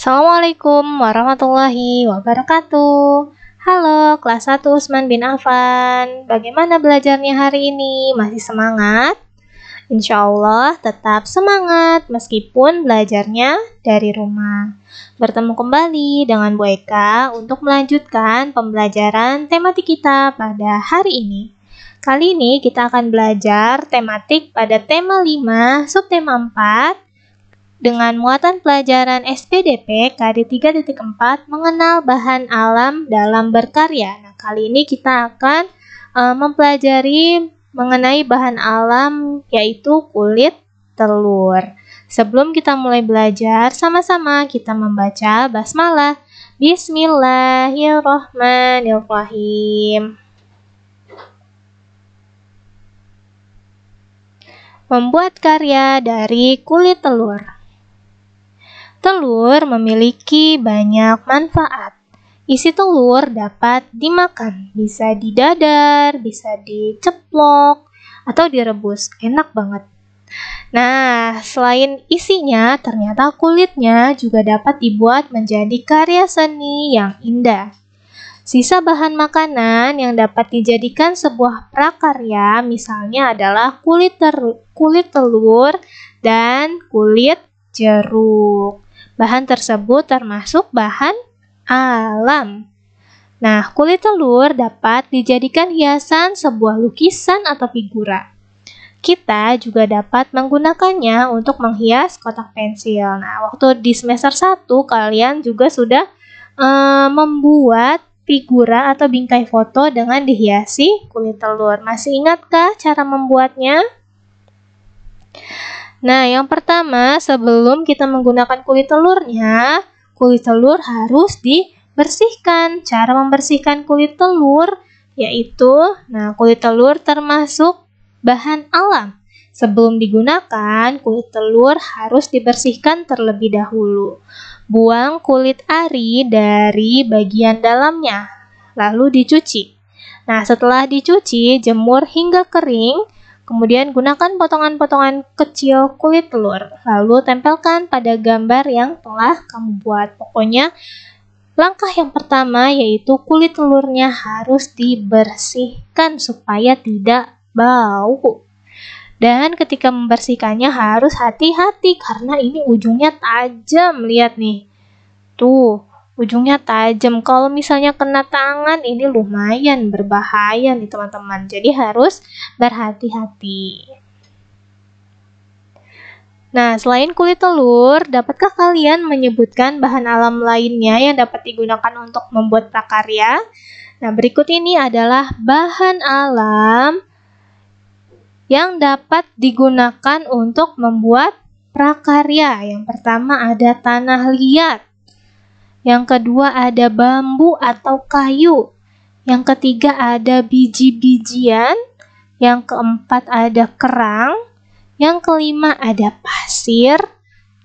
Assalamualaikum warahmatullahi wabarakatuh. Halo, kelas 1 Usman bin Affan. Bagaimana belajarnya hari ini? Masih semangat? Insya Allah tetap semangat meskipun belajarnya dari rumah. Bertemu kembali dengan Bu Eka untuk melanjutkan pembelajaran tematik kita pada hari ini. Kali ini kita akan belajar tematik pada tema 5, subtema 4, dengan muatan pelajaran SPDP KD 3.4 mengenal bahan alam dalam berkarya. Nah, kali ini kita akan mempelajari mengenai bahan alam yaitu kulit telur. Sebelum kita mulai belajar, sama-sama kita membaca basmalah. Bismillahirrahmanirrahim. Membuat karya dari kulit telur. Telur memiliki banyak manfaat. Isi telur dapat dimakan, bisa didadar, bisa diceplok, atau direbus. Enak banget. Nah, selain isinya, ternyata kulitnya juga dapat dibuat menjadi karya seni yang indah. Sisa bahan makanan yang dapat dijadikan sebuah prakarya misalnya adalah kulit telur dan kulit jeruk. Bahan tersebut termasuk bahan alam. Nah, kulit telur dapat dijadikan hiasan sebuah lukisan atau figura. Kita juga dapat menggunakannya untuk menghias kotak pensil. Nah, waktu di semester 1 kalian juga sudah membuat figura atau bingkai foto dengan dihiasi kulit telur. Masih ingatkah cara membuatnya? Nah, yang pertama, sebelum kita menggunakan kulit telurnya, kulit telur harus dibersihkan. Cara membersihkan kulit telur yaitu, kulit telur termasuk bahan alam. Sebelum digunakan, kulit telur harus dibersihkan terlebih dahulu. Buang kulit ari dari bagian dalamnya, lalu dicuci. Nah, setelah dicuci, jemur hingga kering. Kemudian gunakan potongan-potongan kecil kulit telur, lalu tempelkan pada gambar yang telah kamu buat. Pokoknya langkah yang pertama yaitu kulit telurnya harus dibersihkan supaya tidak bau. Dan ketika membersihkannya harus hati-hati karena ini ujungnya tajam, lihat nih. Tuh, ujungnya tajam. Kalau misalnya kena tangan, ini lumayan berbahaya nih teman-teman. Jadi harus berhati-hati. Nah, selain kulit telur, dapatkah kalian menyebutkan bahan alam lainnya yang dapat digunakan untuk membuat prakarya? Nah, berikut ini adalah bahan alam yang dapat digunakan untuk membuat prakarya. Yang pertama ada tanah liat. Yang kedua ada bambu atau kayu. Yang ketiga ada biji-bijian. Yang keempat ada kerang. Yang kelima ada pasir.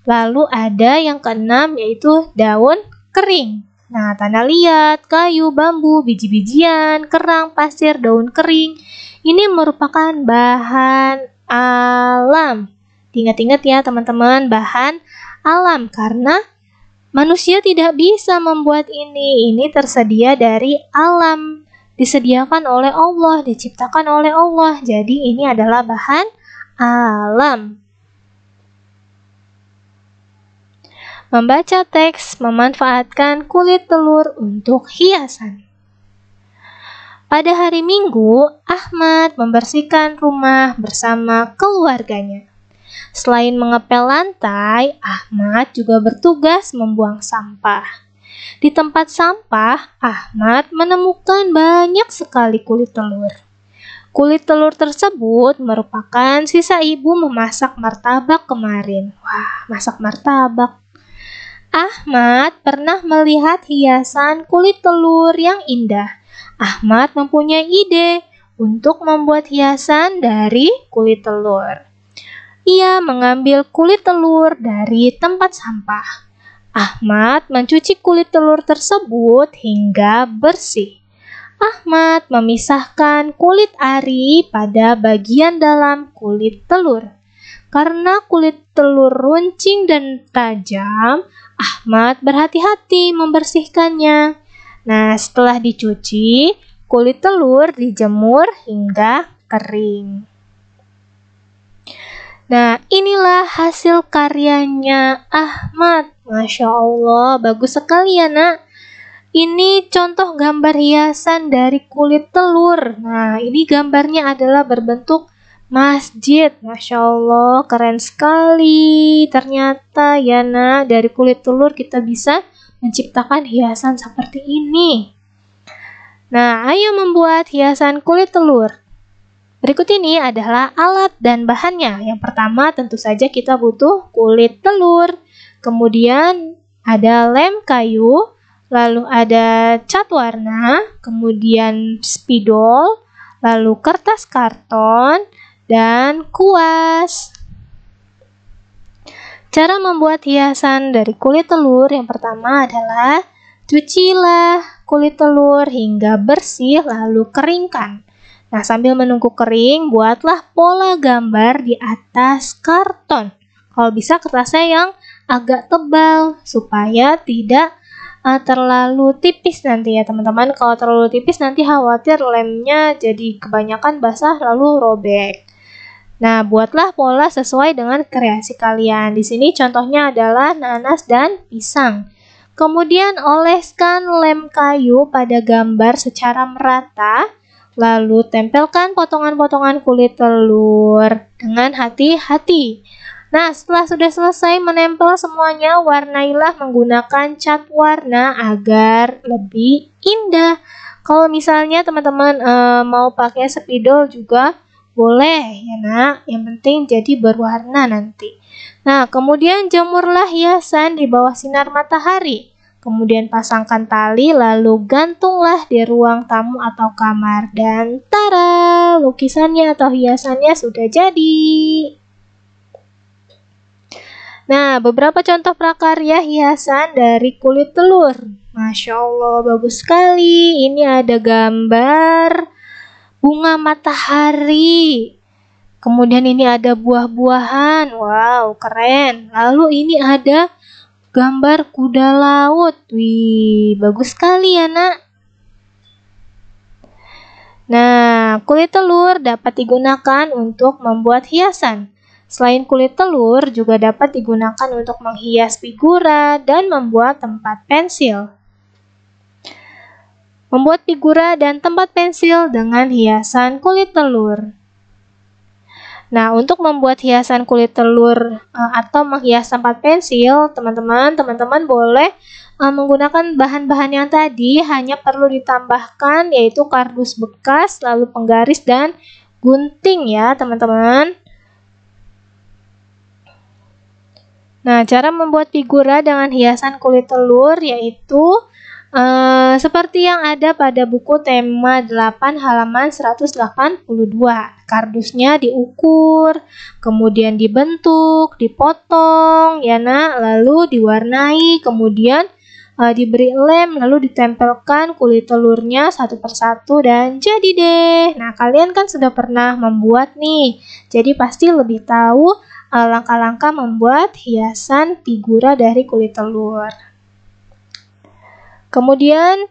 Lalu ada yang keenam yaitu daun kering. Nah, tanah liat, kayu, bambu, biji-bijian, kerang, pasir, daun kering. Ini merupakan bahan alam. Ingat-ingat ya teman-teman, bahan alam karena manusia tidak bisa membuat ini. Ini tersedia dari alam, disediakan oleh Allah, diciptakan oleh Allah. Jadi ini adalah bahan alam. Membaca teks memanfaatkan kulit telur untuk hiasan. Pada hari Minggu, Ahmad membersihkan rumah bersama keluarganya. Selain mengepel lantai, Ahmad juga bertugas membuang sampah. Di tempat sampah, Ahmad menemukan banyak sekali kulit telur. Kulit telur tersebut merupakan sisa ibu memasak martabak kemarin. Wah, masak martabak. Ahmad pernah melihat hiasan kulit telur yang indah. Ahmad mempunyai ide untuk membuat hiasan dari kulit telur. Ia mengambil kulit telur dari tempat sampah. Ahmad mencuci kulit telur tersebut hingga bersih. Ahmad memisahkan kulit ari pada bagian dalam kulit telur. Karena kulit telur runcing dan tajam, Ahmad berhati-hati membersihkannya. Nah, setelah dicuci, kulit telur dijemur hingga kering. Nah, inilah hasil karyanya Ahmad. Masya Allah, bagus sekali ya nak. Ini contoh gambar hiasan dari kulit telur. Nah, ini gambarnya adalah berbentuk masjid. Masya Allah, keren sekali. Ternyata ya nak, dari kulit telur kita bisa menciptakan hiasan seperti ini. Nah, ayo membuat hiasan kulit telur. Berikut ini adalah alat dan bahannya. Yang pertama tentu saja kita butuh kulit telur. Kemudian ada lem kayu, lalu ada cat warna, kemudian spidol, lalu kertas karton, dan kuas. Cara membuat hiasan dari kulit telur yang pertama adalah cucilah kulit telur hingga bersih lalu keringkan. Nah, sambil menunggu kering, buatlah pola gambar di atas karton. Kalau bisa kertasnya yang agak tebal supaya tidak terlalu tipis nanti ya teman-teman. Kalau terlalu tipis nanti khawatir lemnya jadi kebanyakan basah lalu robek. Nah, buatlah pola sesuai dengan kreasi kalian. Di sini contohnya adalah nanas dan pisang. Kemudian oleskan lem kayu pada gambar secara merata. Lalu tempelkan potongan-potongan kulit telur dengan hati-hati. Nah, setelah sudah selesai menempel semuanya, warnailah menggunakan cat warna agar lebih indah. Kalau misalnya teman-teman mau pakai spidol juga boleh ya nak, yang penting jadi berwarna nanti. Nah, kemudian jemurlah hiasan di bawah sinar matahari. Kemudian pasangkan tali lalu gantunglah di ruang tamu atau kamar. Dan tara, lukisannya atau hiasannya sudah jadi. Nah, beberapa contoh prakarya hiasan dari kulit telur. Masya Allah, bagus sekali. Ini ada gambar bunga matahari. Kemudian ini ada buah-buahan. Wow, keren. Lalu ini ada gambar kuda laut. Wih, bagus sekali ya nak. Nah, kulit telur dapat digunakan untuk membuat hiasan. Selain kulit telur juga dapat digunakan untuk menghias figura dan membuat tempat pensil. Membuat figura dan tempat pensil dengan hiasan kulit telur. Nah, untuk membuat hiasan kulit telur atau menghias tempat pensil, teman-teman boleh menggunakan bahan-bahan yang tadi, hanya perlu ditambahkan yaitu kardus bekas, lalu penggaris dan gunting ya, teman-teman. Nah, cara membuat figura dengan hiasan kulit telur yaitu seperti yang ada pada buku tema 8 halaman 182. Kardusnya diukur, kemudian dibentuk, dipotong, ya nak, lalu diwarnai, kemudian diberi lem, lalu ditempelkan kulit telurnya satu persatu dan jadi deh. Nah, kalian kan sudah pernah membuat nih, jadi pasti lebih tahu langkah-langkah membuat hiasan figura dari kulit telur. Kemudian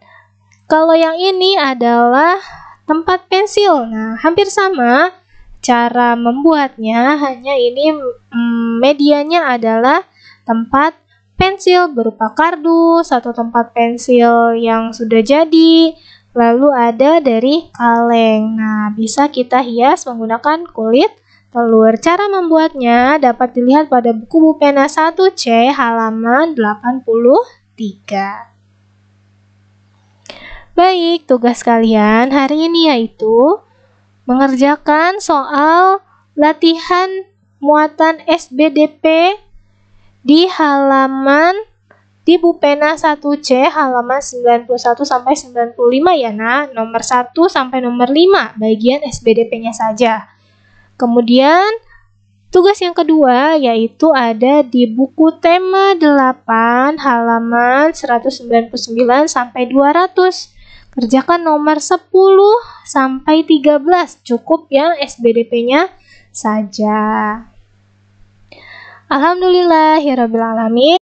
kalau yang ini adalah tempat pensil. Nah, hampir sama cara membuatnya, hanya ini medianya adalah tempat pensil berupa kardus atau tempat pensil yang sudah jadi. Lalu ada dari kaleng. Nah, bisa kita hias menggunakan kulit telur. Cara membuatnya dapat dilihat pada buku Bupena 1C halaman 83. Baik, tugas kalian hari ini yaitu mengerjakan soal latihan muatan SBDP di Bupena 1C halaman 91 sampai 95 ya nak, nomor 1 sampai nomor 5 bagian SBDP-nya saja. Kemudian tugas yang kedua yaitu ada di buku tema 8 halaman 199 sampai 200. Kerjakan nomor 10 sampai 13, cukup yang SBDP-nya saja. Alhamdulillahirrabbilalamin.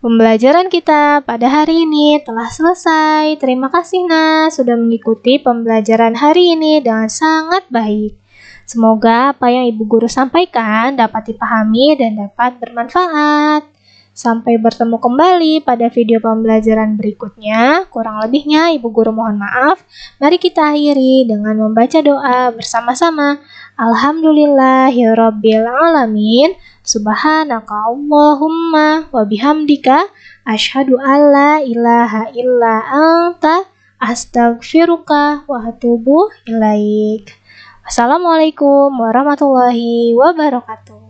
Pembelajaran kita pada hari ini telah selesai. Terima kasih Nas sudah mengikuti pembelajaran hari ini dengan sangat baik. Semoga apa yang Ibu Guru sampaikan dapat dipahami dan dapat bermanfaat. Sampai bertemu kembali pada video pembelajaran berikutnya. Kurang lebihnya Ibu Guru mohon maaf. Mari kita akhiri dengan membaca doa bersama-sama. Alhamdulillahirrabbilalamin. Subhanaka Allahumma wa bihamdika asyhadu alla ilaha illa anta astaghfiruka wa atubu ilaik. Wassalamualaikum warahmatullahi wabarakatuh.